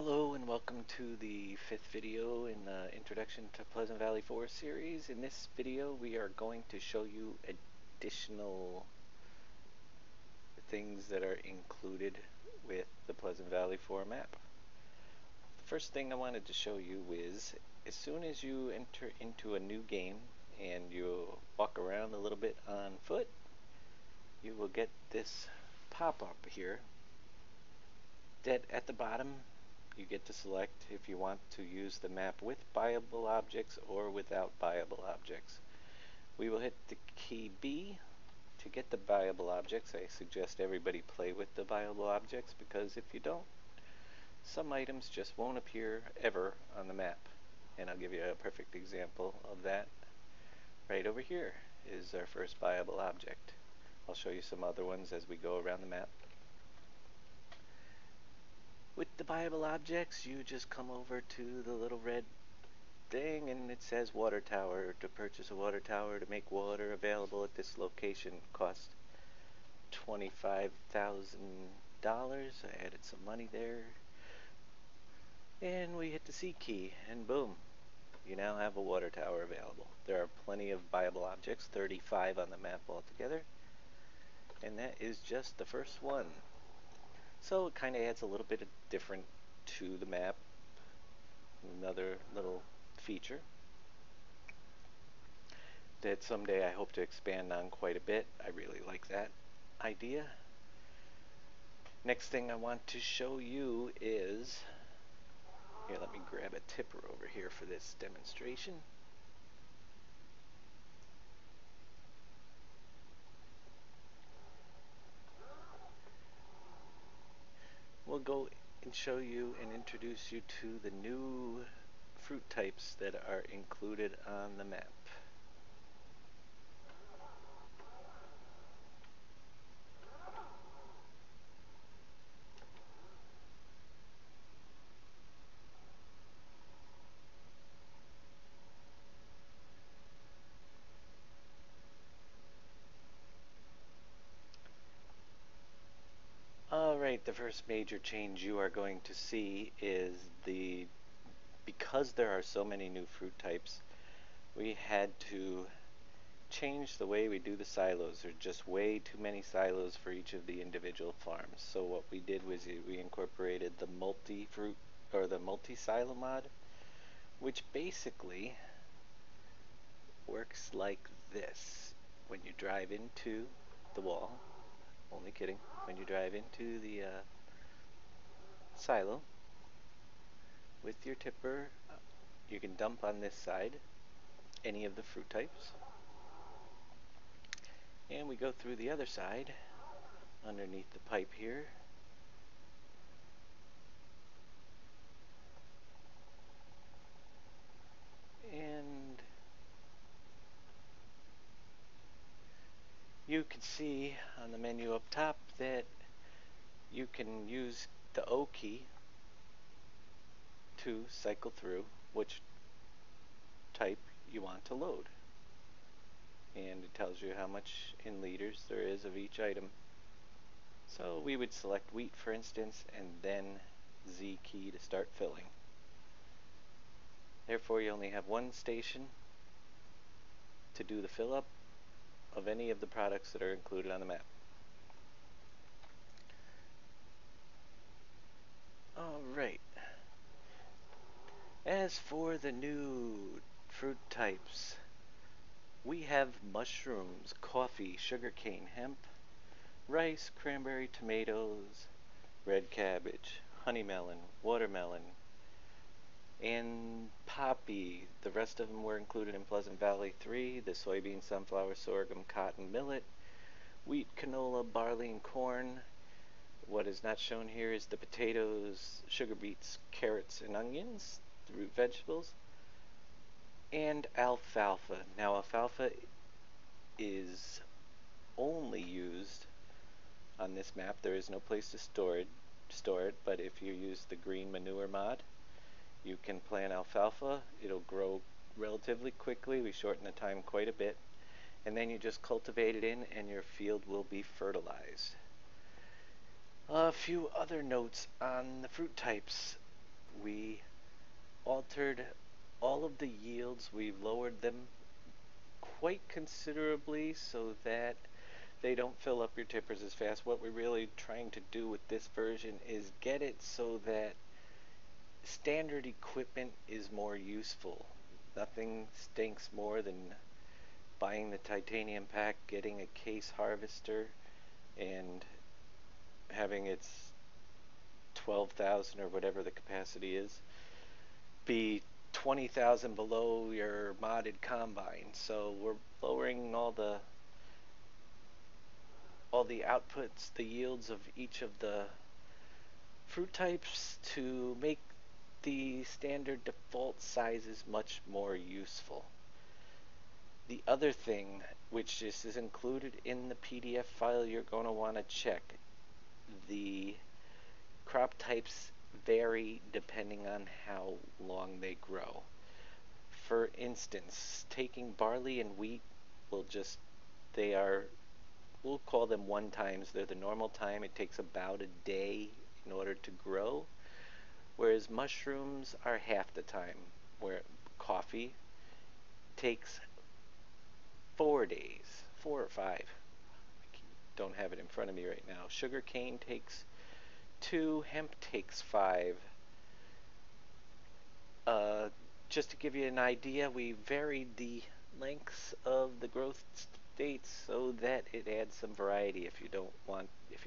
Hello and welcome to the fifth video in the Introduction to Pleasant Valley Forest series. In this video we are going to show you additional things that are included with the Pleasant Valley 4 map. The first thing I wanted to show you is as soon as you enter into a new game and you walk around a little bit on foot, you will get this pop-up here that at the bottom you get to select if you want to use the map with buyable objects or without buyable objects. We will hit the key B to get the buyable objects. I suggest everybody play with the buyable objects because if you don't, some items just won't appear ever on the map. And I'll give you a perfect example of that. Right over here is our first buyable object. I'll show you some other ones as we go around the map. With the buyable objects, you just come over to the little red thing and it says water tower. To purchase a water tower to make water available at this location costs $25,000. I added some money there. And we hit the C key and boom, you now have a water tower available. There are plenty of buyable objects, 35 on the map altogether. And that is just the first one. So it kind of adds a little bit of different to the map. Another little feature that someday I hope to expand on quite a bit. I really like that idea. Next thing I want to show you is, here, let me grab a tipper over here for this demonstration. We'll go and show you and introduce you to the new fruit types that are included on the map. Alright, the first major change you are going to see is because there are so many new fruit types, we had to change the way we do the silos. There are just way too many silos for each of the individual farms. So what we did was we incorporated the multi-fruit or the multi-silo mod, which basically works like this. When you drive into the wall, only kidding, when you drive into the silo with your tipper, you can dump on this side any of the fruit types, and we go through the other side underneath the pipe here, and you can see on the menu up top that you can use the O key to cycle through which type you want to load, and it tells you how much in liters there is of each item. So we would select wheat, for instance, and then Z key to start filling. Therefore you only have one station to do the fill up of any of the products that are included on the map. Alright, as for the new fruit types, we have mushrooms, coffee, sugarcane, hemp, rice, cranberry, tomatoes, red cabbage, honey melon, watermelon, and poppy. The rest of them were included in Pleasant Valley 3, the soybean, sunflower, sorghum, cotton, millet, wheat, canola, barley, and corn. What is not shown here is the potatoes, sugar beets, carrots, and onions, the root vegetables, and alfalfa. Now alfalfa is only used on this map. There is no place to store it, but if you use the green manure mod, you can plant alfalfa. It'll grow relatively quickly. We shorten the time quite a bit, and then you just cultivate it in and your field will be fertilized. A few other notes on the fruit types. We altered all of the yields. We lowered them quite considerably so that they don't fill up your tippers as fast. What we're really trying to do with this version is get it so that standard equipment is more useful. Nothing stinks more than buying the titanium pack, getting a case harvester, and having its 12,000 or whatever the capacity is be 20,000 below your modded combine. So we're lowering all the outputs, the yields of each of the fruit types to make the standard default sizes much more useful. The other thing, which this is included in the PDF file you're going to want to check, the crop types vary depending on how long they grow. For instance, taking barley and wheat will just, we'll call them one times. They're the normal time. It takes about a day in order to grow, whereas mushrooms are half the time, where coffee takes 4 days, 4 or 5. I don't have it in front of me right now. Sugar cane takes 2, hemp takes 5. Just to give you an idea, we varied the lengths of the growth states so that it adds some variety. If you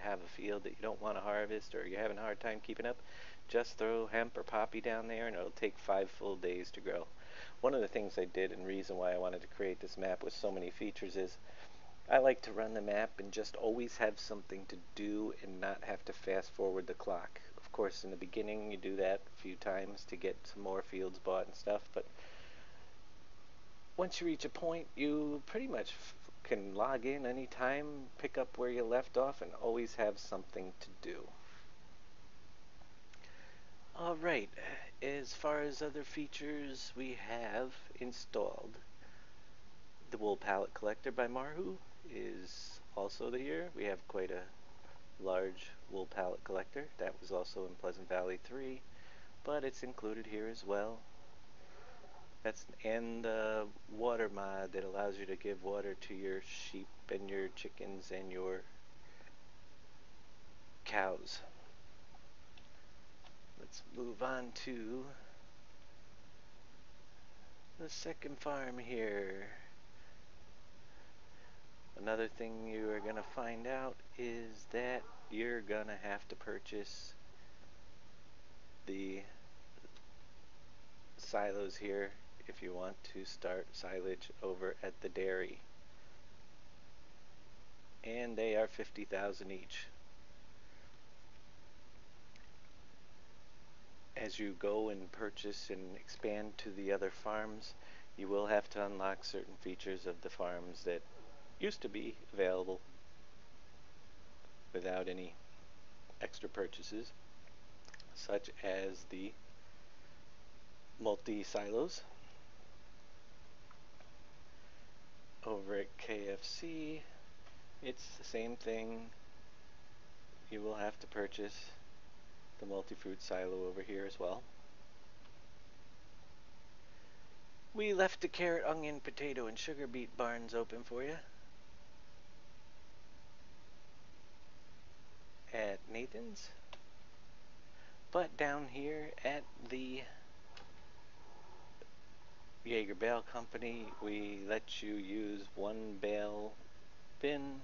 have a field that you don't want to harvest or you're having a hard time keeping up, just throw hemp or poppy down there and it'll take 5 full days to grow. One of the things I did, and reason why I wanted to create this map with so many features, is I like to run the map and just always have something to do and not have to fast forward the clock. Of course, in the beginning you do that a few times to get some more fields bought and stuff, but once you reach a point, you pretty much can log in anytime, pick up where you left off, and always have something to do. Alright, as far as other features, we have installed the Wool Pallet Collector by Marhu is also here. We have quite a large wool pallet collector. That was also in Pleasant Valley 3, but it's included here as well. And the water mod that allows you to give water to your sheep and your chickens and your cows. Let's move on to the second farm here. Another thing you are going to find out is that you're going to have to purchase the silos here if you want to start silage over at the dairy. And they are 50,000 each. As you go and purchase and expand to the other farms, you will have to unlock certain features of the farms that used to be available without any extra purchases, such as the multi-silos. Over at KFC, it's the same thing. You will have to purchase the multi-fruit silo over here as well. We left the carrot, onion, potato, and sugar beet barns open for you at Nathan's. But down here at the Jaeger Bale Company, we let you use one bale bin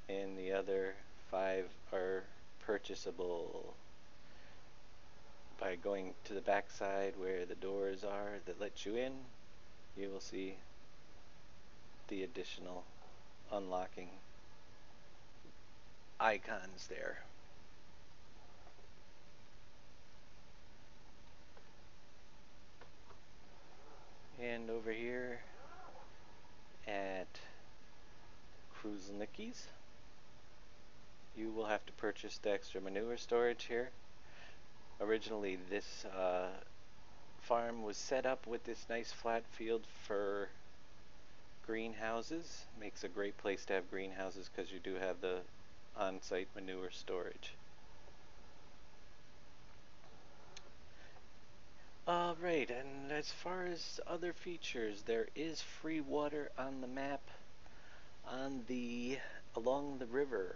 and the other 5 are purchasable. By going to the back side where the doors are that let you in, you will see the additional unlocking icons there. And over here at Kruznicki's, you will have to purchase the extra manure storage here. Originally this farm was set up with this nice flat field for greenhouses. Makes a great place to have greenhouses because you do have the on-site manure storage. as far as other features, there is free water on the map on the along the river.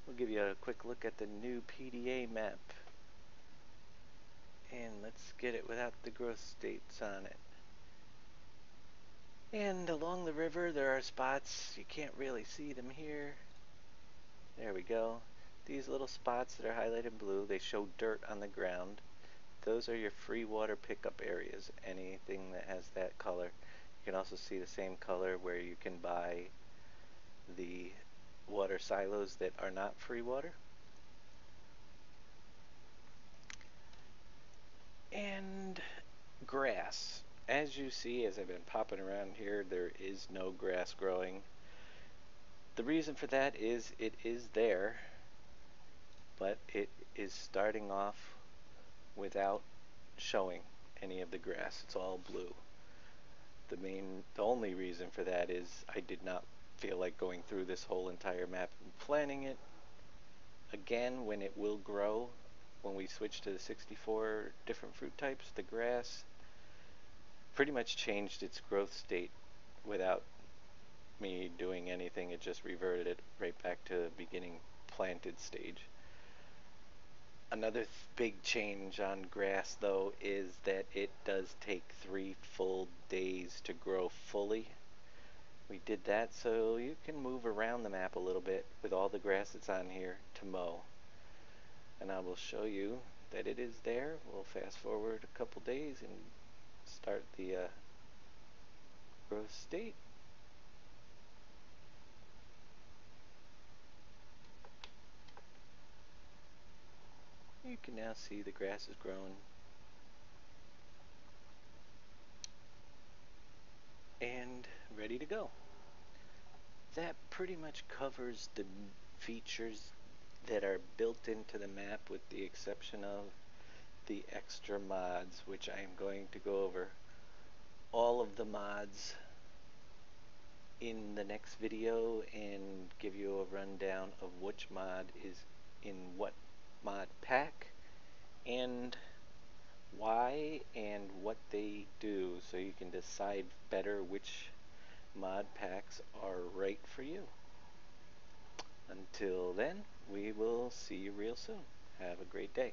We'll give you a quick look at the new PDA map. And let's get it without the growth states on it. And along the river there are spots, you can't really see them here. There we go. These little spots that are highlighted in blue, they show dirt on the ground. Those are your free water pickup areas, anything that has that color. You can also see the same color where you can buy the water silos that are not free water. And grass. As you see, as I've been popping around here, there is no grass growing. The reason for that is it is there, but it is starting off without showing any of the grass. It's all blue. The only reason for that is I did not feel like going through this whole entire map and planning it again when it will grow. When we switch to the 64 different fruit types, the grass pretty much changed its growth state without me doing anything. It just reverted it right back to the beginning planted stage. Another big change on grass though is that it does take 3 full days to grow fully. We did that so you can move around the map a little bit with all the grass that's on here to mow. And I will show you that it is there. We'll fast forward a couple days and start the growth state. You can now see the grass is growing. And ready to go. That pretty much covers the features that are built into the map with the exception of the extra mods, which I am going to go over all of the mods in the next video and give you a rundown of which mod is in what mod pack and why and what they do, so you can decide better which mod packs are right for you. Until then, we will see you real soon. Have a great day.